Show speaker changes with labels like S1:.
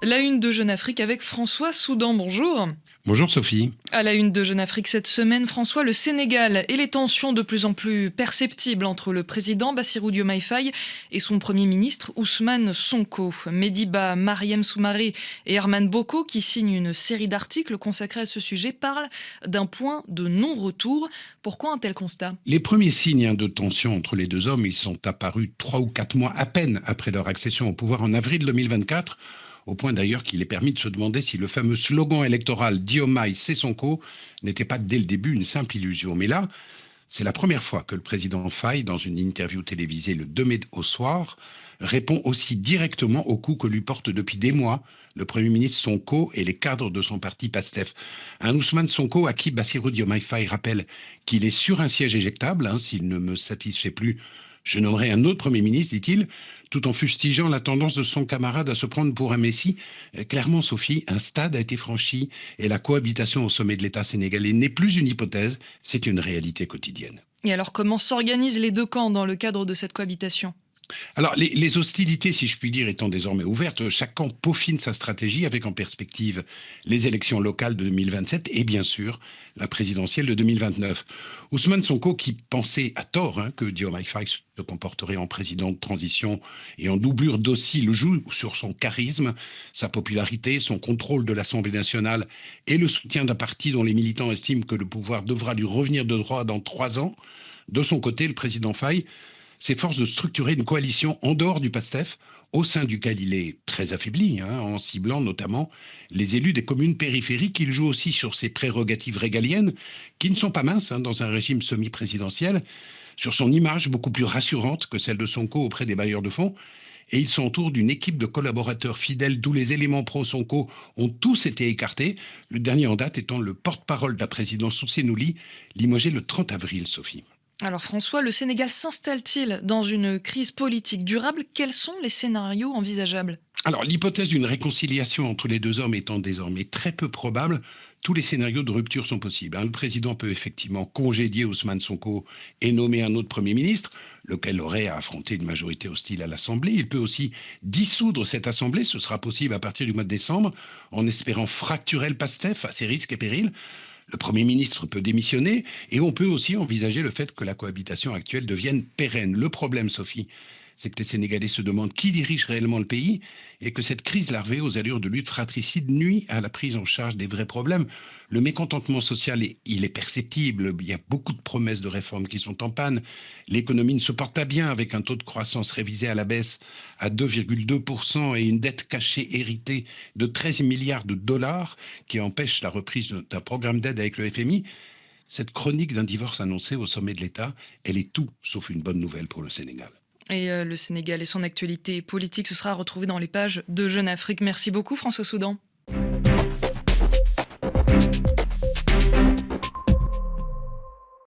S1: La une de Jeune Afrique avec François Soudan, bonjour.
S2: Bonjour Sophie.
S1: À la une de Jeune Afrique cette semaine, François, le Sénégal et les tensions de plus en plus perceptibles entre le président Bassirou Diomaye Faye et son premier ministre Ousmane Sonko. Mediba, Mariam Soumaré et Herman Boko, qui signent une série d'articles consacrés à ce sujet, parlent d'un point de non-retour. Pourquoi un tel constat ?
S2: Les premiers signes de tension entre les deux hommes, ils sont apparus 3 ou 4 mois à peine après leur accession au pouvoir en avril 2024, au point d'ailleurs qu'il est permis de se demander si le fameux slogan électoral Diomaye c'est Sonko n'était pas dès le début une simple illusion. Mais là, c'est la première fois que le président Faye, dans une interview télévisée le 2 mai au soir, répond aussi directement aux coups que lui porte depuis des mois le Premier ministre Sonko et les cadres de son parti PASTEF. Un Ousmane Sonko à qui Bassirou Diomaye Faye rappelle qu'il est sur un siège éjectable, s'il ne me satisfait plus, je nommerai un autre Premier ministre, dit-il, tout en fustigeant la tendance de son camarade à se prendre pour un messie. Clairement, Sophie, un stade a été franchi et la cohabitation au sommet de l'État sénégalais n'est plus une hypothèse, c'est une réalité quotidienne.
S1: Et alors, comment s'organisent les deux camps dans le cadre de cette cohabitation ?
S2: Alors, les hostilités, si je puis dire, étant désormais ouvertes, chaque camp peaufine sa stratégie avec en perspective les élections locales de 2027 et bien sûr la présidentielle de 2029. Ousmane Sonko, qui pensait à tort que Diomaye Faye se comporterait en président de transition et en doublure docile, joue sur son charisme, sa popularité, son contrôle de l'Assemblée nationale et le soutien d'un parti dont les militants estiment que le pouvoir devra lui revenir de droit dans 3 ans. De son côté, le président Faye s'efforce de structurer une coalition en dehors du PASTEF, au sein duquel il est très affaibli, en ciblant notamment les élus des communes périphériques. Il joue aussi sur ses prérogatives régaliennes, qui ne sont pas minces dans un régime semi-présidentiel, sur son image beaucoup plus rassurante que celle de Sonko auprès des bailleurs de fonds. Et il s'entoure d'une équipe de collaborateurs fidèles, d'où les éléments pro-Sonko ont tous été écartés, le dernier en date étant le porte-parole de la présidence Oussenouli, limogé le 30 avril, Sophie.
S1: Alors François, le Sénégal s'installe-t-il dans une crise politique durable ? Quels sont les scénarios envisageables ?
S2: Alors, l'hypothèse d'une réconciliation entre les deux hommes étant désormais très peu probable, tous les scénarios de rupture sont possibles. Le président peut effectivement congédier Ousmane Sonko et nommer un autre Premier ministre, lequel aurait à affronter une majorité hostile à l'Assemblée. Il peut aussi dissoudre cette Assemblée, ce sera possible à partir du mois de décembre, en espérant fracturer le PASTEF à ses risques et périls. Le Premier ministre peut démissionner et on peut aussi envisager le fait que la cohabitation actuelle devienne pérenne. Le problème, Sophie, c'est que les Sénégalais se demandent qui dirige réellement le pays et que cette crise larvée aux allures de lutte fratricide nuit à la prise en charge des vrais problèmes. Le mécontentement social, il est perceptible. Il y a beaucoup de promesses de réformes qui sont en panne. L'économie ne se porte pas bien avec un taux de croissance révisé à la baisse à 2,2% et une dette cachée héritée de 13 milliards de dollars qui empêche la reprise d'un programme d'aide avec le FMI. Cette chronique d'un divorce annoncé au sommet de l'État, elle est tout sauf une bonne nouvelle pour le Sénégal.
S1: Et le Sénégal et son actualité politique, ce sera retrouvé dans les pages de Jeune Afrique. Merci beaucoup François Soudan.